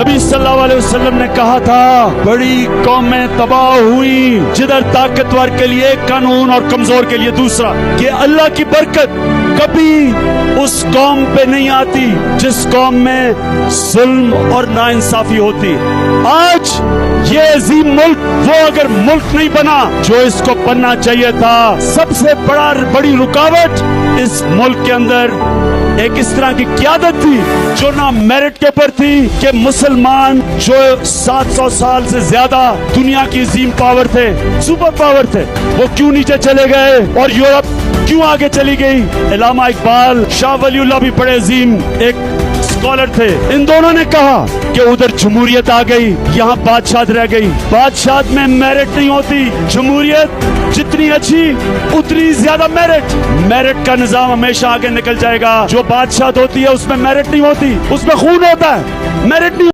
نبی صلی اللہ علیہ وسلم نے کہا تھا بڑی قومیں تباہ ہوئی جدھر طاقتور کے لیے ایک قانون اور کمزور کے لیے دوسرا، کہ اللہ کی برکت کبھی اس قوم پہ نہیں آتی جس قوم میں ظلم اور ناانصافی ہوتی۔ آج یہ عظیم ملک وہ اگر ملک نہیں بنا جو اس کو بننا چاہیے تھا، سب سے بڑی رکاوٹ اس ملک کے اندر ایک اس طرح کی قیادت تھی جو نہ میرٹ کے اوپر تھی، کہ مسلمان جو 700 سال سے زیادہ دنیا کی عظیم پاور تھے، سپر پاور تھے، وہ کیوں نیچے چلے گئے اور یورپ کیوں آگے چلی گئی۔ علامہ اقبال، شاہ ولی اللہ بھی بڑے عظیم ایک اسکالر تھے، ان دونوں نے کہا کہ ادھر جمہوریت آ گئی، یہاں بادشاہت رہ گئی۔ بادشاہت میں میرٹ نہیں ہوتی، جمہوریت جتنی اچھی اتنی زیادہ میرٹ۔ میرٹ کا نظام ہمیشہ آگے نکل جائے گا۔ جو بادشاہت ہوتی ہے اس میں میرٹ نہیں ہوتی، اس میں خون ہوتا ہے، میرٹ نہیں